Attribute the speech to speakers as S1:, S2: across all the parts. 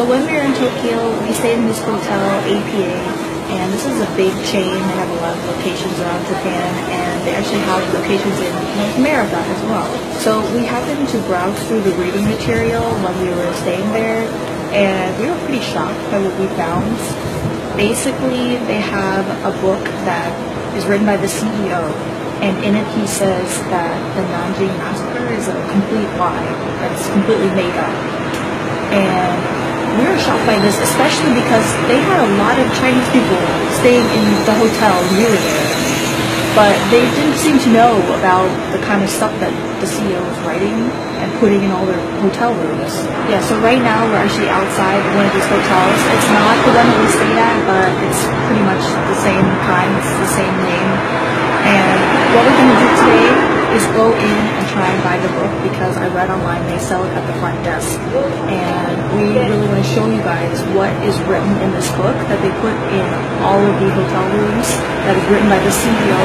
S1: So when we were in Tokyo, we stayed in this hotel, APA, and this is a big chain. They have a lot of locations around Japan, and they actually have locations in North America as well. So we happened to browse through the reading material when we were staying there, and we were pretty shocked by what we found. Basically, they have a book that is written by the CEO, and in it he says that the Nanjing massacre is a complete lie, that's completely made up. And we were shocked by this, especially because they had a lot of Chinese people staying in the hotel near there, but they didn't seem to know about the kind of stuff that the CEO was writing and putting in all their hotel rooms. Yeah, so right now we're actually outside one of these hotels. It's not the one that we stayed at, but it's pretty much the same kind, it's the same name. And what we're going to do today is go in and try and buy the book, because I read online they sell it at the front desk. And we really want to show you guys what is written in this book that they put in all of the hotel rooms that is written by the CEO.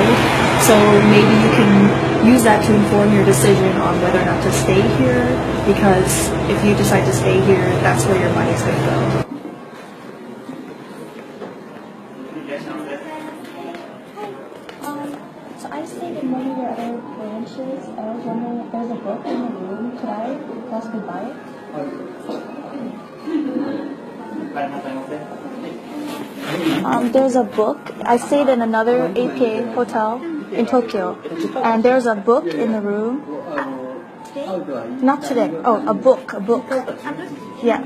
S1: So maybe you can use that to inform your decision on whether or not to stay here, because if you decide to stay here, that's where your money is going to go. So I stayed in one of your other branches, and I was wondering if there's a book in the room. Could I possibly buy it? There's a book. I stayed in another APA hotel in Tokyo, and there's a book in the room. Not today. Oh, a book. Yeah.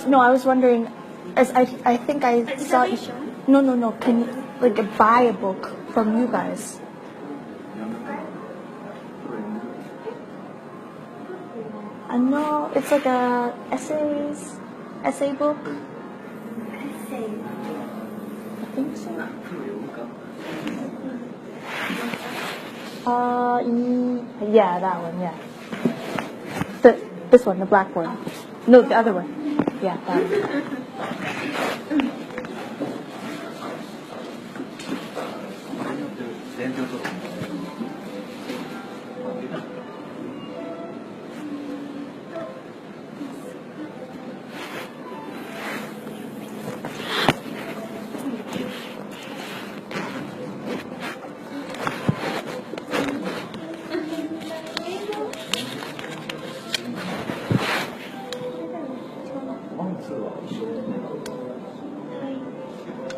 S1: No, I was wondering, as I think I saw. No. Can you buy a book from you guys? I know it's like a essay book. I think so. Yeah, that one. Yeah. This one, the black one. No, the other one. Yeah, that one.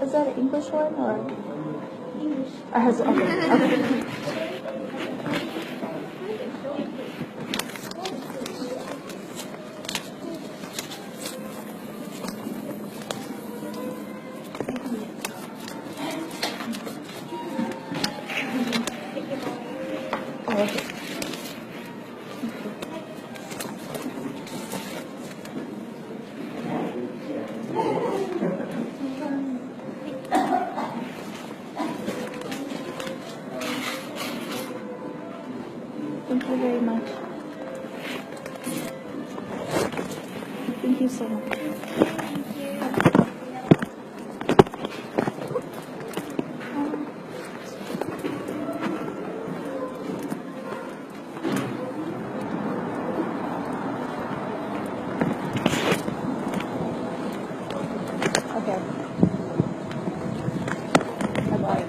S1: Is that an English one or? English. Okay. Okay. Thank you very much. Thank you so much. Okay. I bought it.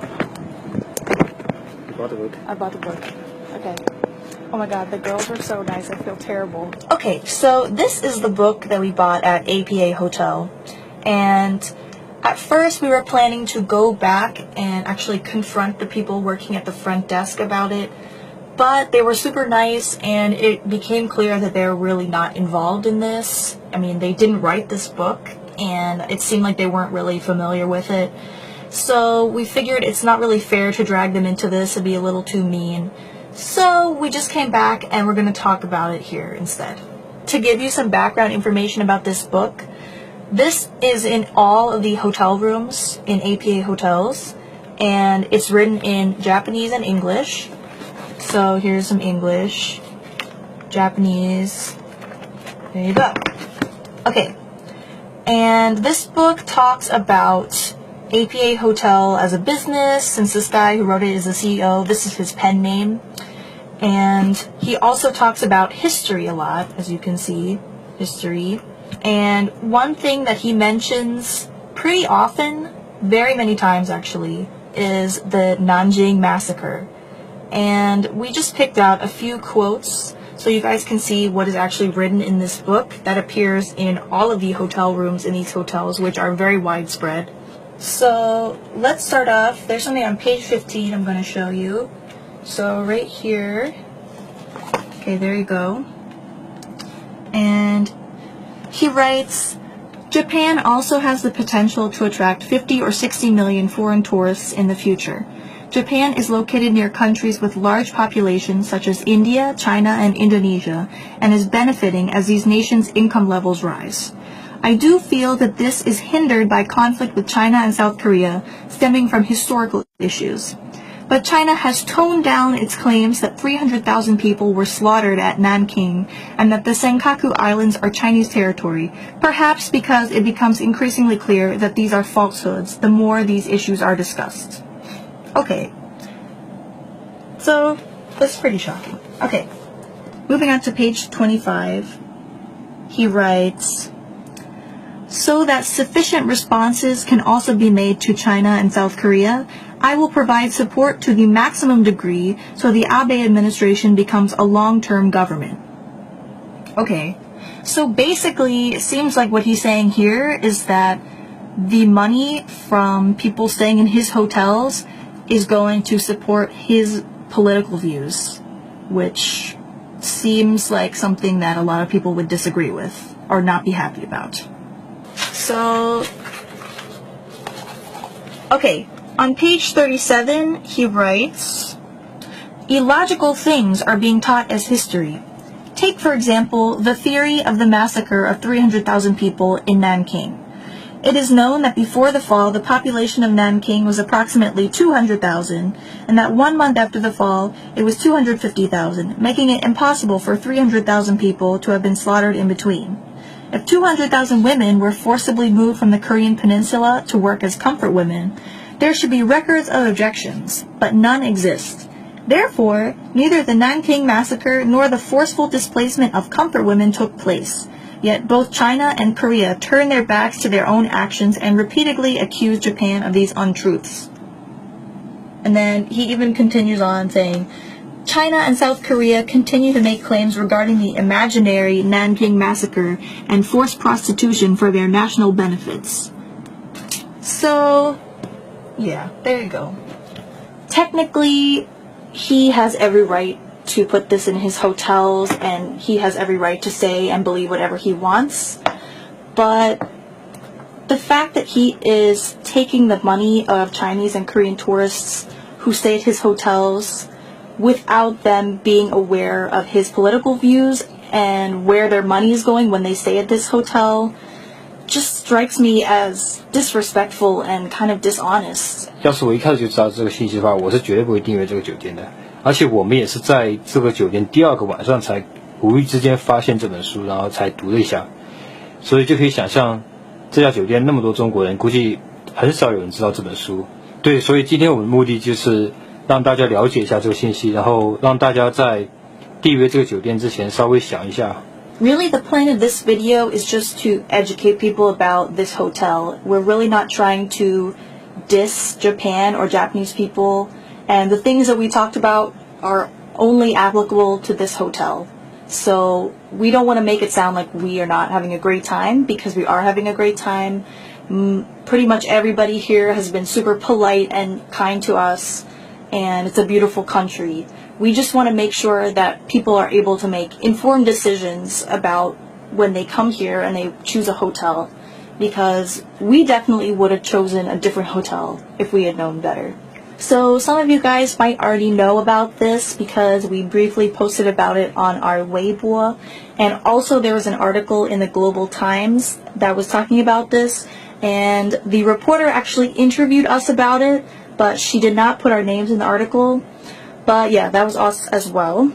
S2: You bought the book?
S1: I bought the book. Okay. Oh my god, the girls were so nice. I feel terrible. Okay, so this is the book that we bought at APA Hotel. And at first we were planning to go back and actually confront the people working at the front desk about it. But they were super nice, and it became clear that they're really not involved in this. I mean, they didn't write this book, and it seemed like they weren't really familiar with it. So we figured it's not really fair to drag them into this. It'd be a little too mean. So we just came back and we're going to talk about it here instead. To give you some background information about this book, this is in all of the hotel rooms in APA hotels, and it's written in Japanese and English. So here's some English, Japanese, there you go. Okay, and this book talks about APA Hotel as a business, since this guy who wrote it is the CEO, this is his pen name. And he also talks about history a lot, as you can see, history. And one thing that he mentions pretty often, very many times actually, is the Nanjing massacre. And we just picked out a few quotes so you guys can see what is actually written in this book that appears in all of the hotel rooms in these hotels, which are very widespread. So let's start off. There's something on page 15 I'm going to show you. So right here, okay, there you go. And he writes, Japan also has the potential to attract 50 or 60 million foreign tourists in the future. Japan is located near countries with large populations such as India, China, and Indonesia, and is benefiting as these nations' income levels rise. I do feel that this is hindered by conflict with China and South Korea stemming from historical issues. But China has toned down its claims that 300,000 people were slaughtered at Nanking and that the Senkaku Islands are Chinese territory, perhaps because it becomes increasingly clear that these are falsehoods the more these issues are discussed. Okay, so that's pretty shocking. Okay, moving on to page 25, he writes, so that sufficient responses can also be made to China and South Korea, I will provide support to the maximum degree so the Abe administration becomes a long-term government. Okay, so basically it seems like what he's saying here is that the money from people staying in his hotels is going to support his political views, which seems like something that a lot of people would disagree with or not be happy about. So, okay, on page 37, he writes, illogical things are being taught as history. Take, for example, the theory of the massacre of 300,000 people in Nanking. It is known that before the fall, the population of Nanking was approximately 200,000, and that 1 month after the fall, it was 250,000, making it impossible for 300,000 people to have been slaughtered in between. If 200,000 women were forcibly moved from the Korean peninsula to work as comfort women, there should be records of objections, but none exist. Therefore, neither the Nanking massacre nor the forceful displacement of comfort women took place. Yet both China and Korea turned their backs to their own actions and repeatedly accused Japan of these untruths. And then he even continues on saying, China and South Korea continue to make claims regarding the imaginary Nanking massacre and forced prostitution for their national benefits. So, yeah, there you go. Technically, he has every right to put this in his hotels, and he has every right to say and believe whatever he wants. But the fact that he is taking the money of Chinese and Korean tourists who stay at his hotels without them being aware of his political views and where their money is going when they stay at this hotel just strikes me as disrespectful and kind of dishonest.
S2: 要是我一开始就知道这个信息的话，我是绝对不会订阅这个酒店的。而且我们也是在这个酒店第2个晚上才无意之间发现这本书，然后才读了一下，所以就可以想象这家酒店那么多中国人，估计很少有人知道这本书。对，所以今天我们的目的就是让大家了解一下这个信息，然后让大家在订阅这个酒店之前稍微想一下。
S1: Really, the point of this video is just to educate people about this hotel. We're really not trying to diss Japan or Japanese people, and the things that we talked about are only applicable to this hotel. So we don't want to make it sound like we are not having a great time, because we are having a great time. Pretty much everybody here has been super polite and kind to us, and it's a beautiful country. We just want to make sure that people are able to make informed decisions about when they come here and they choose a hotel, because we definitely would have chosen a different hotel if we had known better. So some of you guys might already know about this because we briefly posted about it on our Weibo, and also there was an article in the Global Times that was talking about this, and the reporter actually interviewed us about it, but she did not put our names in the article. But yeah, that was us as well.